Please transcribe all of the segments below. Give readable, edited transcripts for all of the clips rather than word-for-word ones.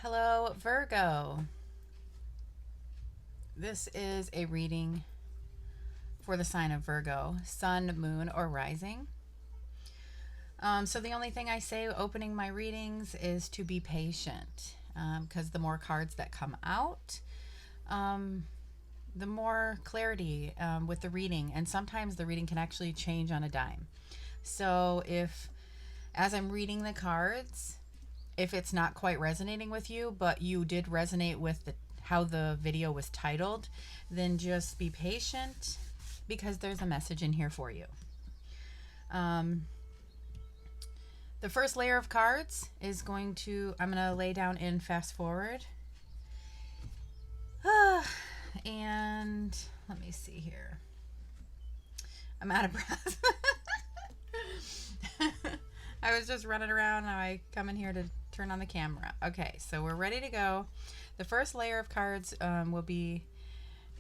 Hello, Virgo. This is a reading for the sign of Virgo, sun, moon, or rising. So the only thing I say opening my readings is to be patient, because the more cards that come out, the more clarity with the reading. And sometimes the reading can actually change on a dime. So as I'm reading the cards, if it's not quite resonating with you, but you did resonate with how the video was titled, then just be patient because there's a message in here for you. The first layer of cards is I'm going to lay down in fast forward. And let me see here. I'm out of breath. I was just running around. Now I come in here to turn on the camera. Okay, so we're ready to go. The first layer of cards will be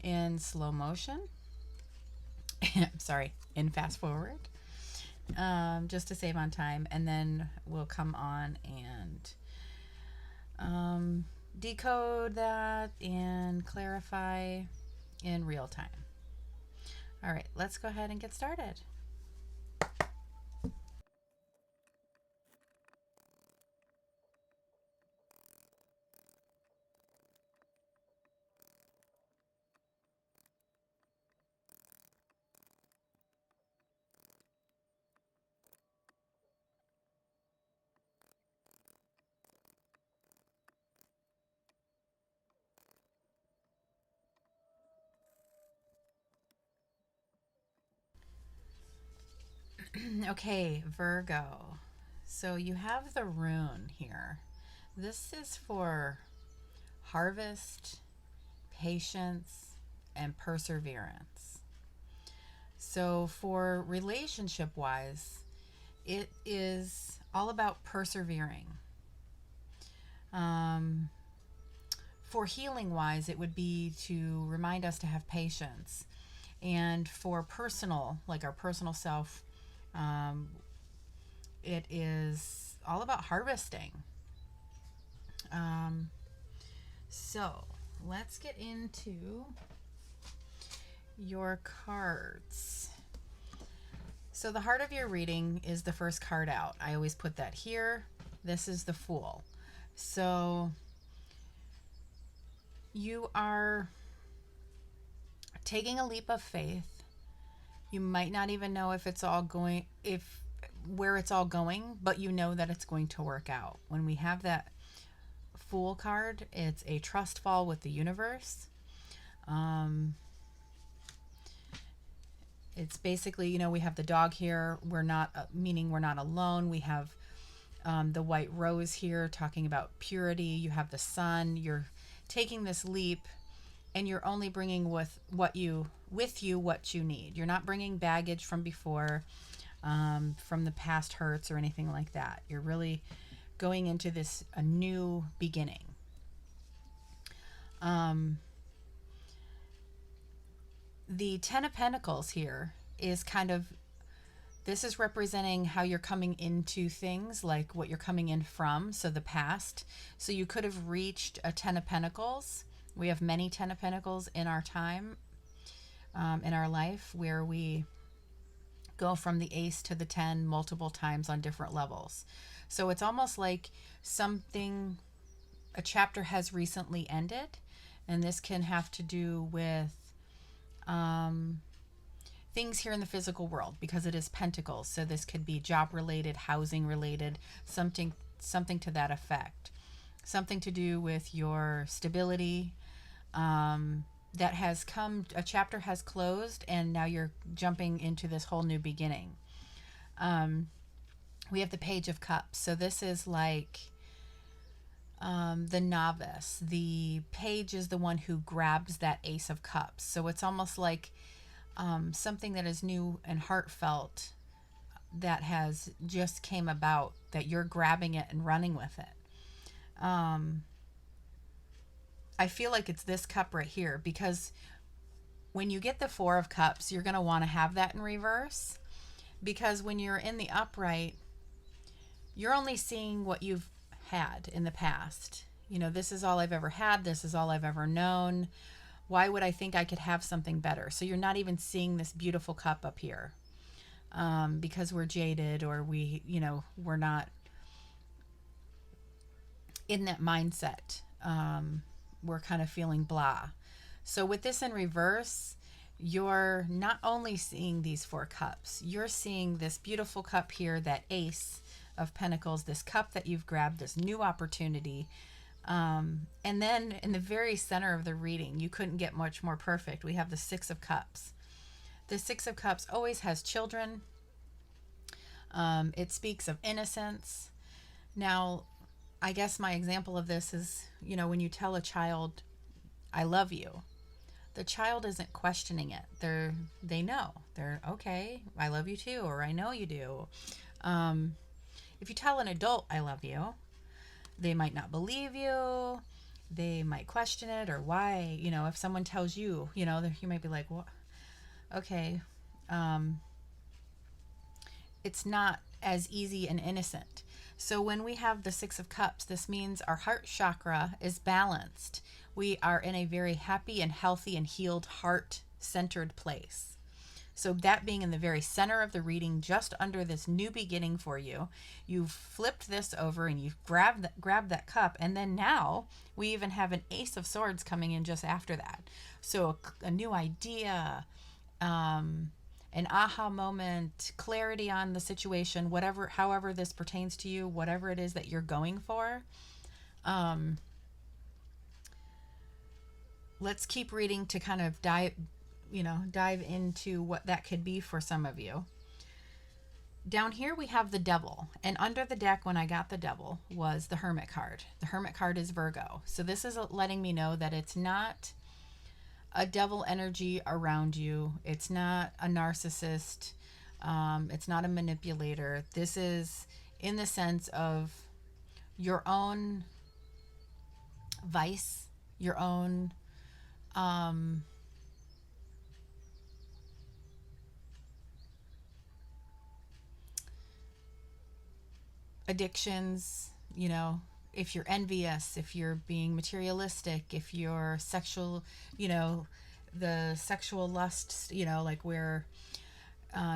in slow motion. Sorry, in fast forward. Just to save on time. And then we'll come on and decode that and clarify in real time. All right, let's go ahead and get started. Okay, Virgo. So you have the rune here. This is for harvest, patience, and perseverance. So for relationship wise, it is all about persevering. For healing wise, it would be to remind us to have patience. And for personal, like our personal self, it is all about harvesting. So let's get into your cards. So the heart of your reading is the first card out. I always put that here. This is the Fool. So you are taking a leap of faith. You might not even know where it's all going, but you know that it's going to work out. When we have that Fool card, it's a trust fall with the universe. It's basically, we have the dog here. Meaning we're not alone. We have the white rose here talking about purity. You have the sun. You're taking this leap and you're only bringing with you what you need. You're not bringing baggage from before, from the past hurts or anything like that. You're really going into a new beginning. The Ten of Pentacles here is this is representing how you're coming into things, like what you're coming in from, so the past. So you could have reached a Ten of Pentacles. We have many Ten of Pentacles in our time, in our life, where we go from the Ace to the 10 multiple times on different levels. So it's almost like a chapter has recently ended, and this can have to do with things here in the physical world, because it is Pentacles. So this could be job related, housing related, something to that effect. Something to do with your stability, that has come, a chapter has closed, and now you're jumping into this whole new beginning. We have the Page of Cups. So this is like the novice. The page is the one who grabs that Ace of Cups. So it's almost like something that is new and heartfelt that has just came about, that you're grabbing it and running with it. I feel like it's this cup right here, because when you get the Four of Cups, you're going to want to have that in reverse, because when you're in the upright, you're only seeing what you've had in the past. You know, this is all I've ever had. This is all I've ever known. Why would I think I could have something better? So you're not even seeing this beautiful cup up here, because we're jaded, or we're not in that mindset. We're kind of feeling blah. So with this in reverse, you're not only seeing these four cups, you're seeing this beautiful cup here, that Ace of Pentacles, this cup that you've grabbed, this new opportunity. And then in the very center of the reading, you couldn't get much more perfect. We have the Six of Cups. The Six of Cups always has children. It speaks of innocence. Now, I guess my example of this is, when you tell a child, I love you, the child isn't questioning it. They know. They're okay, I love you too, or I know you do. If you tell an adult, I love you, they might not believe you. They might question it, or why, if someone tells you, you might be like, what? Okay. It's not as easy and innocent. So when we have the Six of Cups, this means our heart chakra is balanced. We are in a very happy and healthy and healed heart-centered place. So that being in the very center of the reading, just under this new beginning for you, you've flipped this over and you've grabbed that cup. And then now we even have an Ace of Swords coming in just after that. So a new idea, an aha moment, clarity on the situation, however this pertains to you, whatever it is that you're going for. Let's keep reading to kind of dive into what that could be for some of you. Down here we have the Devil, and under the deck when I got the Devil was the Hermit card. The Hermit card is Virgo. So this is letting me know that it's not a devil energy around you. It's not a narcissist. It's not a manipulator. This is in the sense of your own vice, your own addictions, if you're envious, if you're being materialistic, if you're sexual, the sexual lusts, like we're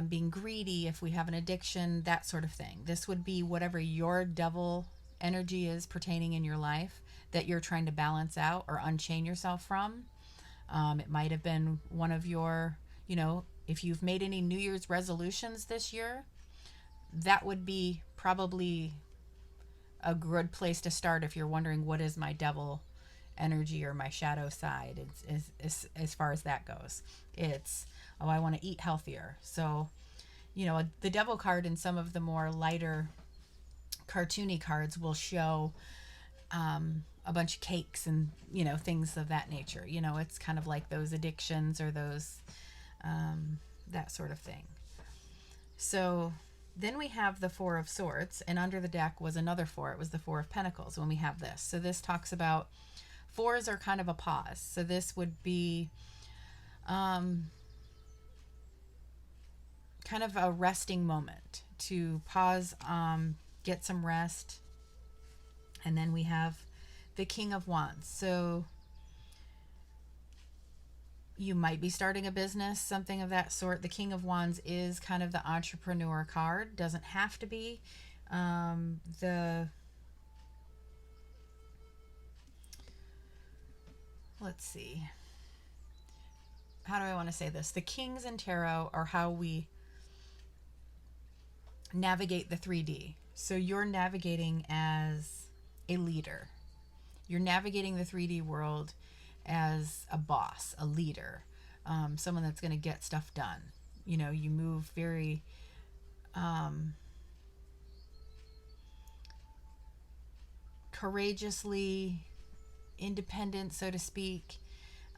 being greedy, if we have an addiction, that sort of thing. This would be whatever your devil energy is pertaining in your life that you're trying to balance out or unchain yourself from. It might have been one of your, if you've made any New Year's resolutions this year, that would be probably a good place to start if you're wondering, what is my devil energy or my shadow side? It's as far as that goes. It's, I want to eat healthier. So, the Devil card in some of the more lighter cartoony cards will show a bunch of cakes and, things of that nature. It's kind of like those addictions or those, that sort of thing. So then we have the Four of Swords, and under the deck was another four. It was the Four of Pentacles when we have this. So this talks about fours are kind of a pause. So this would be kind of a resting moment to pause, get some rest. And then we have the King of Wands. So you might be starting a business, something of that sort. The King of Wands is kind of the entrepreneur card. Doesn't have to be. Let's see. How do I want to say this? The Kings in Tarot are how we navigate the 3D. So you're navigating as a leader. You're navigating the 3D world as a boss, a leader, someone that's going to get stuff done. You move very courageously, independent, so to speak.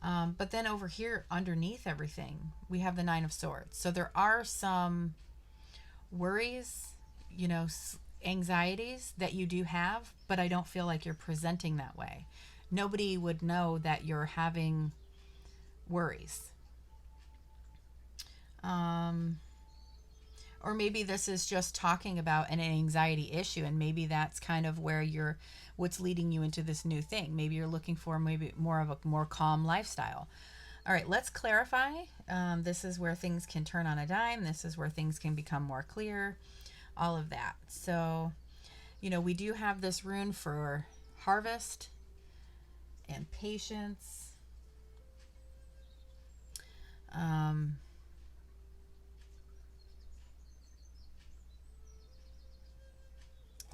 But then over here, underneath everything, we have the Nine of Swords. So there are some worries, anxieties that you do have, but I don't feel like you're presenting that way. Nobody would know that you're having worries. Or maybe this is just talking about an anxiety issue, and maybe that's kind of where what's leading you into this new thing. Maybe you're looking for maybe more of a more calm lifestyle. All right, let's clarify. This is where things can turn on a dime. This is where things can become more clear, all of that. So, we do have this rune for harvest and patience.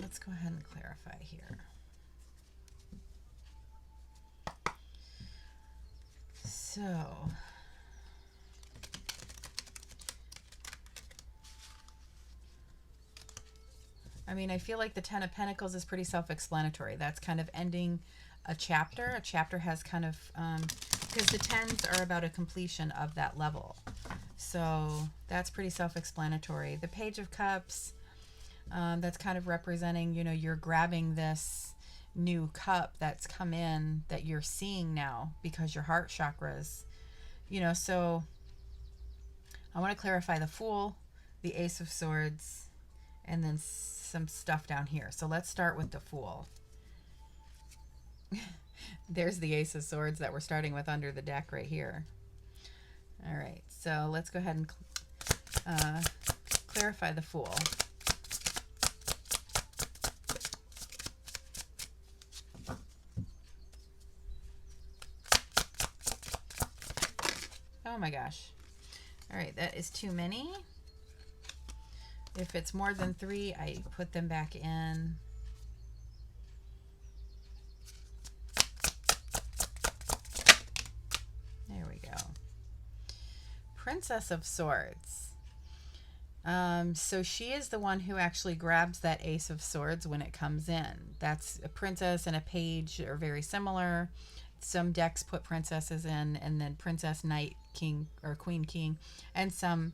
Let's go ahead and clarify here. So, I feel like the Ten of Pentacles is pretty self-explanatory. That's kind of ending a chapter. A chapter has kind of, because the tens are about a completion of that level. So that's pretty self-explanatory. The Page of Cups, that's kind of representing, you're grabbing this new cup that's come in that you're seeing now because your heart chakras, so I want to clarify the Fool, the Ace of Swords, and then some stuff down here. So let's start with the Fool. There's the Ace of Swords that we're starting with under the deck right here. All right, so let's go ahead and clarify the Fool. Oh my gosh. All right, that is too many. If it's more than 3, I put them back in. There we go. Princess of Swords. So she is the one who actually grabs that Ace of Swords when it comes in. That's a princess and a page are very similar. Some decks put princesses in, and then princess, knight, king, or queen, king, and some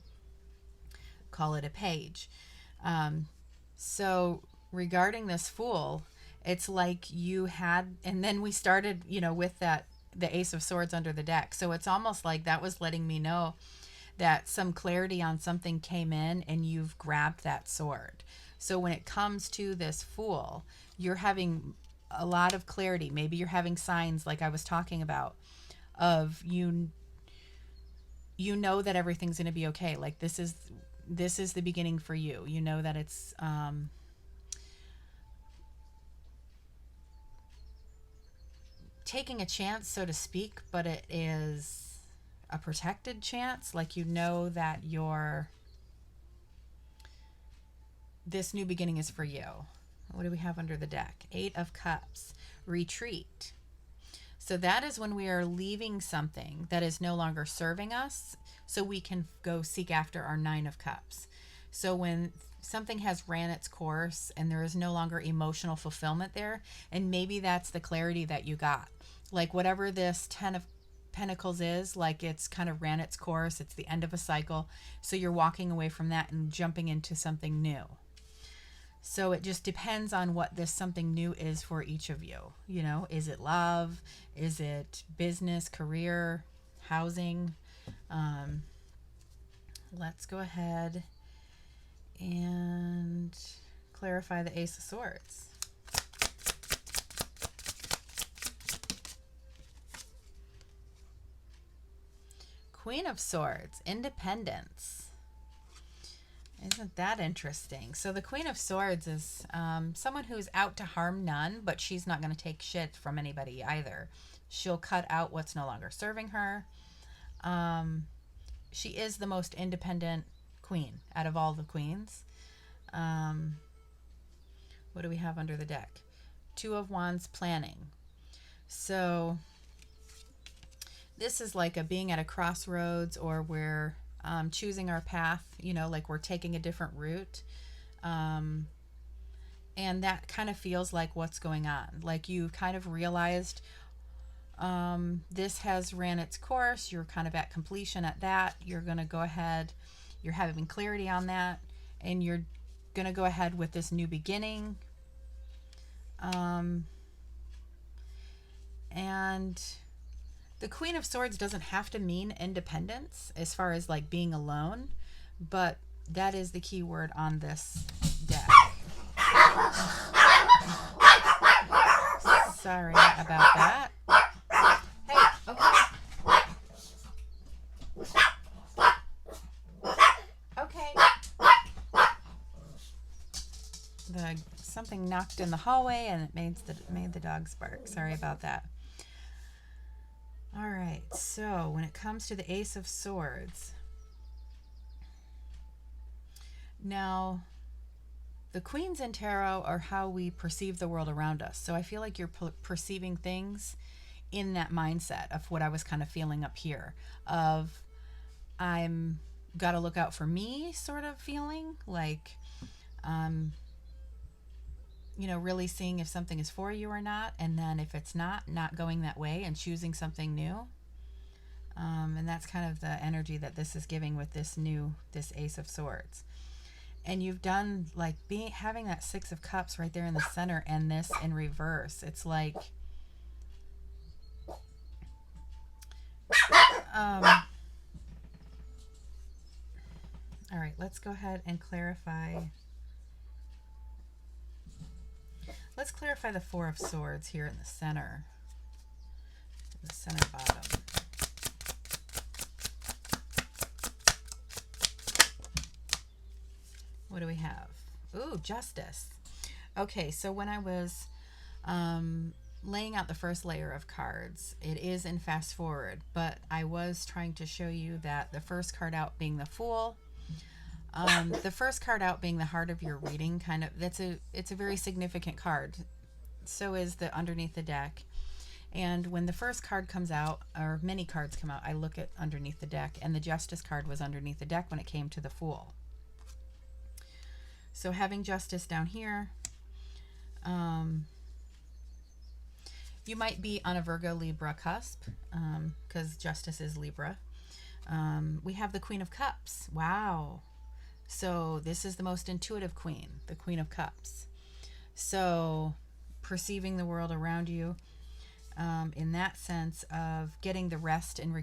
call it a page. So regarding this Fool, it's like you had, and then we started, with the Ace of Swords under the deck. So it's almost like that was letting me know that some clarity on something came in and you've grabbed that sword. So when it comes to this Fool, you're having a lot of clarity. Maybe you're having signs like I was talking about of you know that everything's going to be okay. Like this is the beginning for you. You know that it's taking a chance, so to speak, but it is a protected chance. Like that this new beginning is for you. What do we have under the deck? 8 of Cups. Retreat. So that is when we are leaving something that is no longer serving us, so we can go seek after our 9 of Cups. So when something has ran its course and there is no longer emotional fulfillment there, and maybe that's the clarity that you got. Like whatever this 10 of Pentacles is, like it's kind of ran its course, it's the end of a cycle, so you're walking away from that and jumping into something new. So it just depends on what this something new is for each of you. Is it love? Is it business, career, housing? Let's go ahead and clarify the Ace of Swords. Queen of Swords, independence. Isn't that interesting? So the Queen of Swords is someone who's out to harm none, but she's not going to take shit from anybody either. She'll cut out what's no longer serving her. She is the most independent queen out of all the queens. What do we have under the deck? 2 of Wands, planning. So this is like a being at a crossroads, or we're choosing our path, like we're taking a different route. And that kind of feels like what's going on. Like you kind of realized this has ran its course. You're kind of at completion at that. You're going to go ahead. You're having clarity on that. And you're going to go ahead with this new beginning. And the Queen of Swords doesn't have to mean independence as far as like being alone, but That is the key word on this deck. Sorry about that. Hey, okay. Okay. Something knocked in the hallway and it made the dogs bark. Sorry about that. All right. So when it comes to the Ace of Swords, now the Queens in Tarot are how we perceive the world around us. So I feel like you're perceiving things in that mindset of what I was kind of feeling up here of I'm got to look out for me sort of feeling like you know, really seeing if something is for you or not, and then if it's not going that way and choosing something new. And that's kind of the energy that this is giving with this Ace of Swords. And you've done like having that Six of Cups right there in the center and this in reverse. It's like all right, let's go ahead and clarify. Let's clarify the Four of Swords here in the center bottom. What do we have? Ooh, Justice. Okay, so when I was laying out the first layer of cards, it is in fast forward, but I was trying to show you that the first card out being the Fool, the first card out being the heart of your reading, it's a very significant card. So is the underneath the deck. And when the first card comes out, or many cards come out, I look at underneath the deck, and the Justice card was underneath the deck when it came to the Fool. So having Justice down here, you might be on a Virgo Libra cusp, because Justice is Libra. We have the Queen of Cups. Wow. So this is the most intuitive queen, the Queen of Cups. So perceiving the world around you in that sense of getting the rest and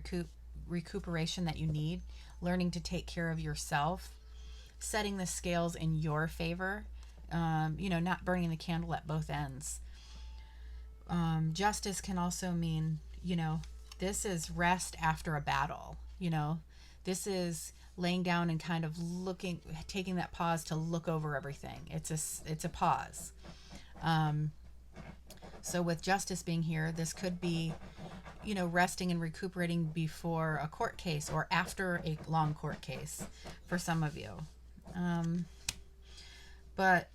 recuperation that you need, learning to take care of yourself, setting the scales in your favor, you know, not burning the candle at both ends. Justice can also mean, you know, this is rest after a battle. You know, this is laying down and kind of taking that pause to look over everything. It's a pause. So with Justice being here, this could be, you know, resting and recuperating before a court case or after a long court case for some of you. But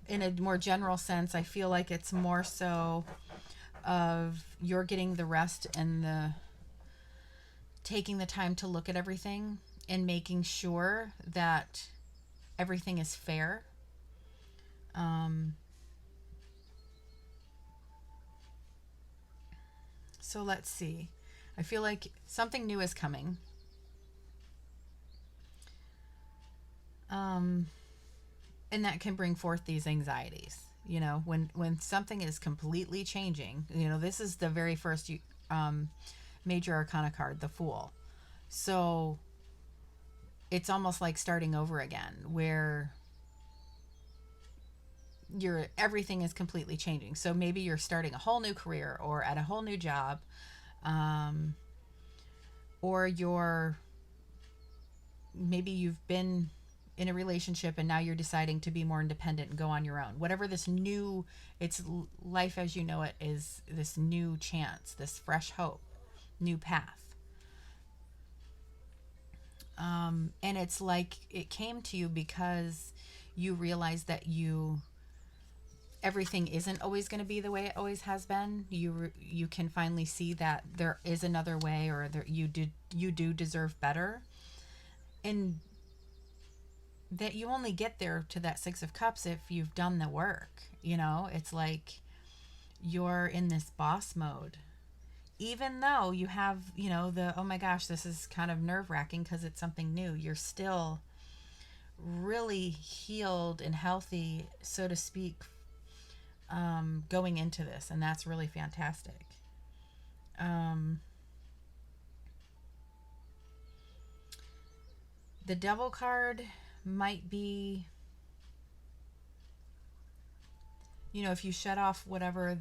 in a more general sense, I feel like it's more so of you're getting the rest and the taking the time to look at everything and making sure that everything is fair. So let's see. I feel like something new is coming. And that can bring forth these anxieties. You know, when something is completely changing, you know, this is the very first major arcana card, the Fool. So it's almost like starting over again, where everything is completely changing. So maybe you're starting a whole new career or at a whole new job, or maybe you've been in a relationship and now you're deciding to be more independent and go on your own. Whatever this new, it's life as you know it, is this new chance, this fresh hope, new path. And it's like it came to you because you realized that everything isn't always going to be the way it always has been. You can finally see that there is another way, or you do deserve better, and that you only get there to that Six of Cups if you've done the work. You know, it's like you're in this boss mode, even though you have, you know, oh my gosh, this is kind of nerve-wracking because it's something new. You're still really healed and healthy, so to speak, going into this, and that's really fantastic. The Devil card might be, you know, if you shut off whatever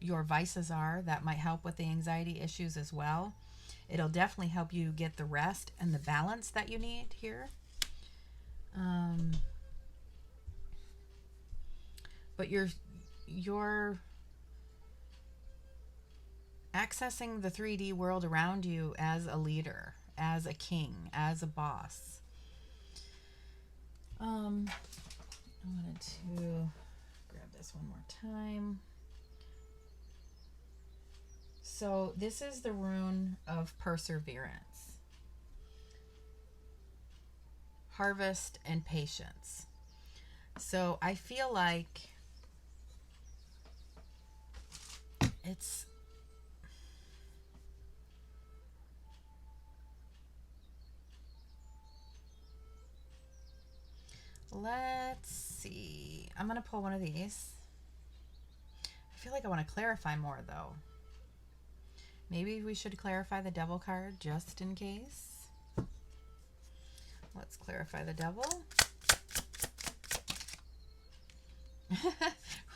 your vices are, that might help with the anxiety issues as well. It'll definitely help you get the rest and the balance that you need here. But you're accessing the 3D world around you as a leader, as a king, as a boss. I wanted to grab this one more time. So this is the rune of perseverance, harvest, and patience. So I feel like it's let's see. I'm going to pull one of these. I feel like I want to clarify more though. Maybe we should clarify the Devil card just in case. Let's clarify the Devil.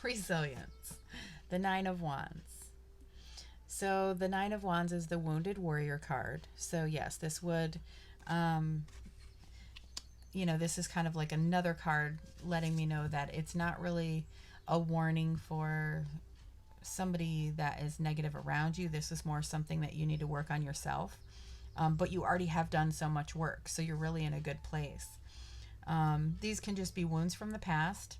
Resilience. The Nine of Wands. So the Nine of Wands is the Wounded Warrior card. So yes, this would, you know, this is kind of like another card letting me know that it's not really a warning for somebody that is negative around you. This is more something that you need to work on yourself. But you already have done so much work, so you're really in a good place. These can just be wounds from the past.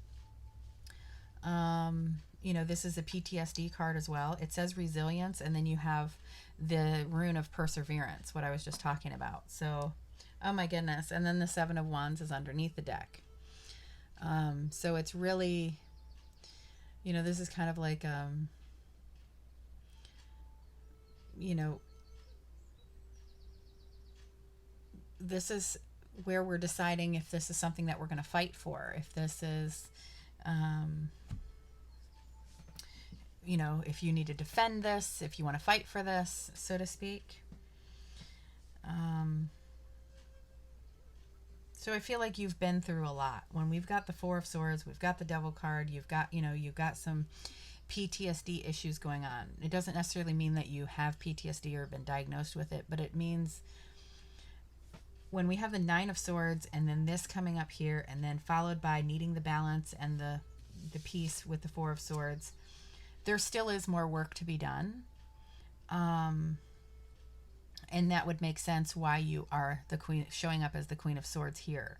You know, this is a PTSD card as well. It says resilience, and then you have the rune of perseverance, what I was just talking about. So, oh my goodness. And then the Seven of Wands is underneath the deck. So it's really, you know, this is kind of like, you know, this is where we're deciding if this is something that we're going to fight for, if this is, you know, if you need to defend this, if you want to fight for this, so to speak. So I feel like you've been through a lot. When we've got the Four of Swords, we've got the Devil card, you've got, you know, you've got some PTSD issues going on. It doesn't necessarily mean that you have PTSD or been diagnosed with it, but it means when we have the Nine of Swords and then this coming up here and then followed by needing the balance and the peace with the Four of Swords, there still is more work to be done. And that would make sense why you are the queen, showing up as the Queen of Swords here.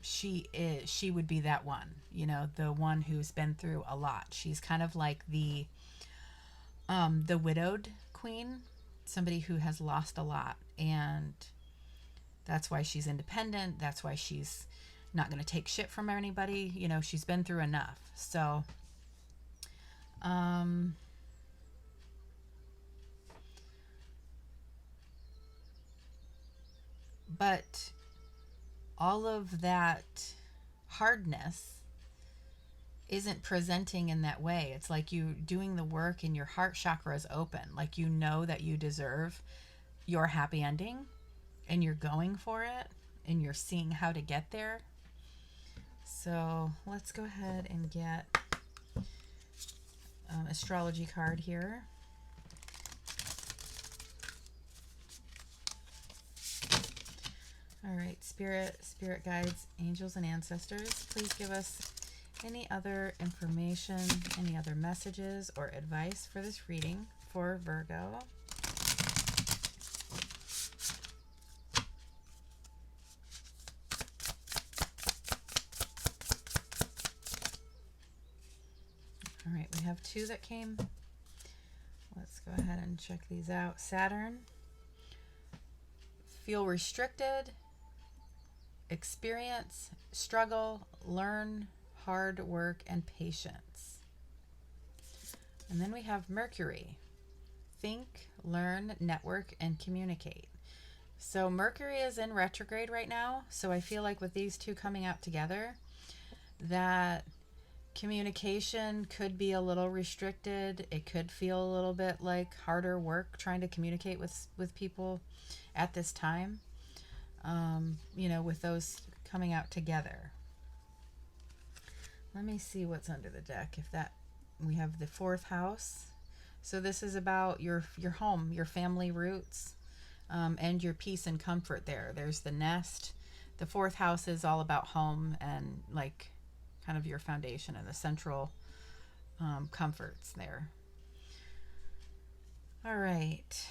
She would be that one, you know, the one who's been through a lot. She's kind of like the widowed queen, somebody who has lost a lot, and that's why she's independent. That's why she's not going to take shit from anybody. You know, she's been through enough. So, but all of that hardness isn't presenting in that way. It's like you doing the work and your heart chakra is open. Like, you know that you deserve your happy ending and you're going for it and you're seeing how to get there. So let's go ahead and get astrology card here. All right, spirit guides, angels, and ancestors, please give us any other information, any other messages or advice for this reading for Virgo. All right, we have two that came. Let's go ahead and check these out. Saturn, feel restricted, experience, struggle, learn, hard work, and patience. And then we have Mercury, think, learn, network, and communicate. So Mercury is in retrograde right now. So I feel like with these two coming out together, that Communication could be a little restricted. It could feel a little bit like harder work trying to communicate with people at this time, with those coming out together. Let me see what's under the deck. We have the fourth house. So this is about your home, your family roots, and your peace and comfort there. There's the nest. The fourth house is all about home and like kind of your foundation and the central comforts there. All right.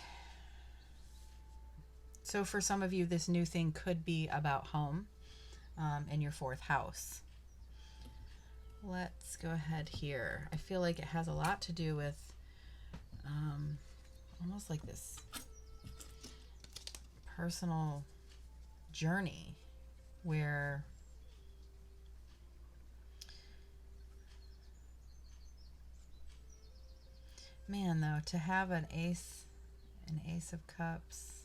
So for some of you, this new thing could be about home in your fourth house. Let's go ahead here. I feel like it has a lot to do with almost like this personal journey where man, though, to have an ace of cups.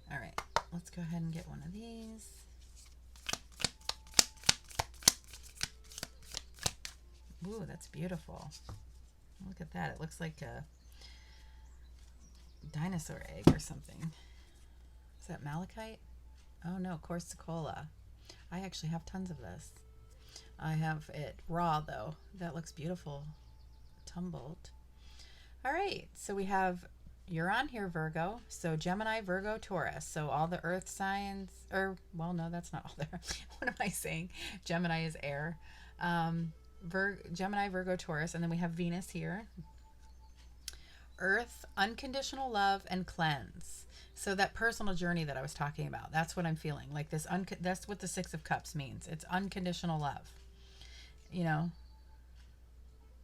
All right, let's go ahead and get one of these. Ooh, that's beautiful. Look at that. It looks like a dinosaur egg or something. Is that malachite? Oh no, Corsicola. I actually have tons of this. I have it raw though. That looks beautiful. Tumbled. All right, so we have, you're on here, Virgo. So Gemini, Virgo, Taurus. So all the earth signs, or well, no, that's not all there. What am I saying? Gemini is air. Gemini, Virgo, Taurus, and then we have Venus here. Earth, unconditional love, and cleanse. So that personal journey that I was talking about, that's what I'm feeling. Like this, that's what the Six of Cups means. It's unconditional love.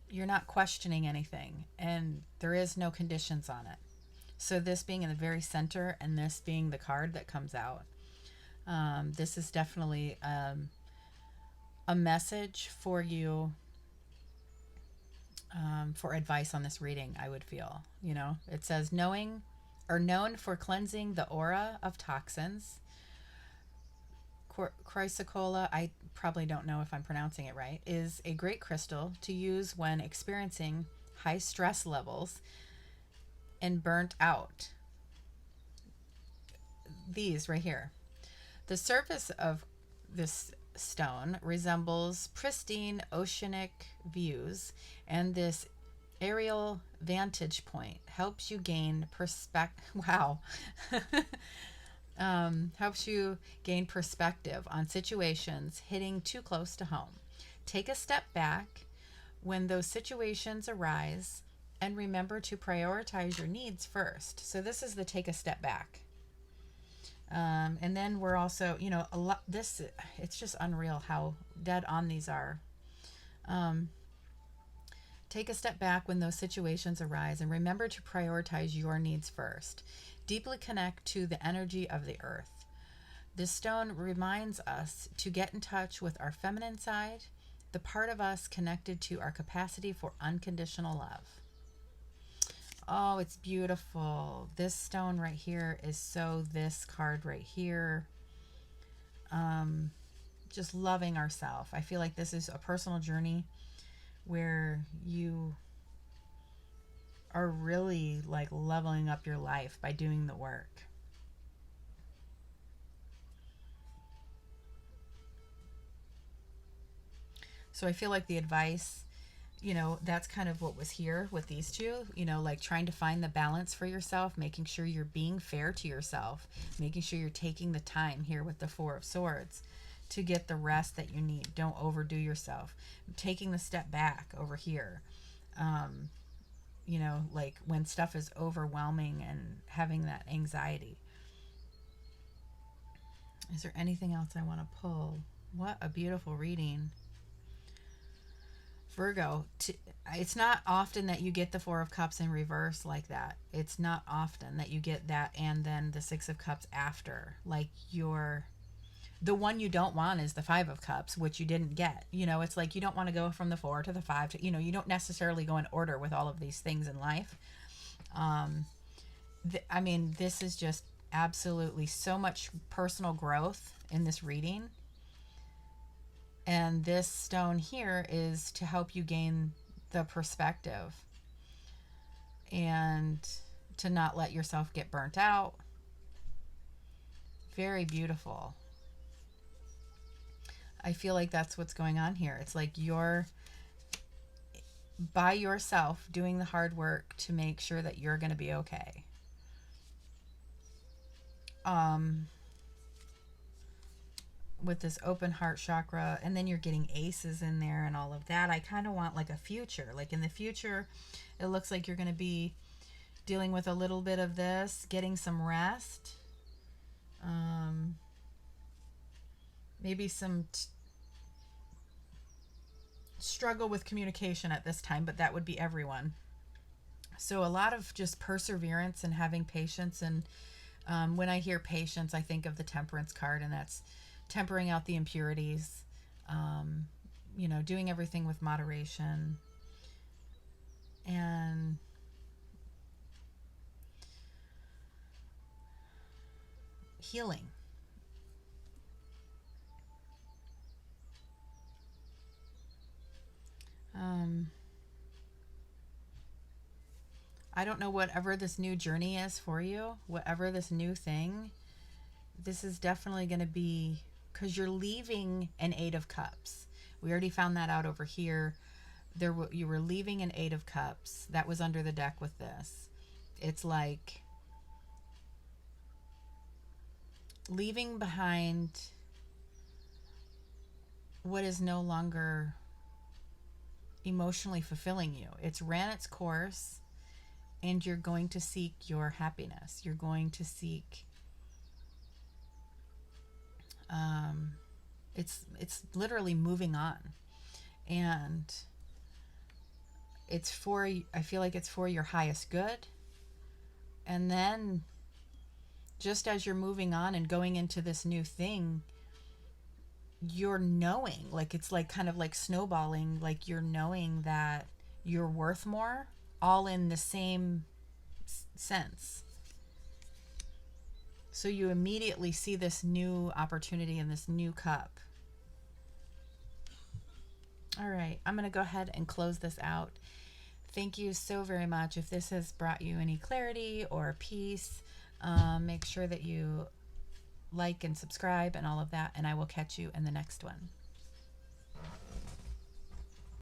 You're not questioning anything, and there is no conditions on it. So this being in the very center, and this being the card that comes out, this is definitely a message for you, for advice on this reading. I would feel, it says known for cleansing the aura of toxins. Chrysocolla, I probably don't know if I'm pronouncing it right, is a great crystal to use when experiencing high stress levels and burnt out. These right here. The surface of this stone resembles pristine oceanic views, and this aerial vantage point helps you gain helps you gain perspective on situations hitting too close to home. Take a step back when those situations arise and remember to prioritize your needs first. So this is the take a step back. And then we're also, a lot, it's just unreal how dead on these are. Take a step back when those situations arise and remember to prioritize your needs first. Deeply connect to the energy of the earth. This stone reminds us to get in touch with our feminine side, the part of us connected to our capacity for unconditional love. Oh, it's beautiful. This stone right here is so this card right here. Just loving ourselves. I feel like this is a personal journey where you are really like leveling up your life by doing the work. So I feel like the advice, that's kind of what was here with these two, like trying to find the balance for yourself, making sure you're being fair to yourself, making sure you're taking the time here with the Four of Swords to get the rest that you need. Don't overdo yourself. Taking the step back over here. Like when stuff is overwhelming and having that anxiety. Is there anything else I want to pull? What a beautiful reading. Virgo, it's not often that you get the Four of Cups in reverse like that. It's not often that you get that and then the Six of Cups after. Like the one you don't want is the Five of Cups, which you didn't get. It's like you don't want to go from the 4 to the 5 to, you don't necessarily go in order with all of these things in life. This is just absolutely so much personal growth in this reading. And this stone here is to help you gain the perspective and to not let yourself get burnt out. Very beautiful. I feel like that's what's going on here. It's like you're by yourself doing the hard work to make sure that you're going to be okay. With this open heart chakra, and then you're getting aces in there and all of that. I kind of want like a future. Like in the future, it looks like you're going to be dealing with a little bit of this, getting some rest. Maybe some struggle with communication at this time, but that would be everyone. So a lot of just perseverance and having patience. And when I hear patience, I think of the Temperance card, and that's tempering out the impurities, you know, doing everything with moderation, and healing. I don't know, whatever this new journey is for you, whatever this new thing, this is definitely going to be, because you're leaving an Eight of Cups. We already found that out over here. You were leaving an Eight of Cups. That was under the deck with this. It's like leaving behind what is no longer emotionally fulfilling you. It's ran its course, and you're going to seek your happiness. You're going to seek it's literally moving on, and I feel like it's for your highest good. And then just as you're moving on and going into this new thing, you're knowing, like it's like kind of like snowballing, like you're knowing that you're worth more, all in the same sense. So you immediately see this new opportunity in this new cup. All right, I'm going to go ahead and close this out. Thank you so very much. If this has brought you any clarity or peace, make sure that you like and subscribe and all of that, and I will catch you in the next one.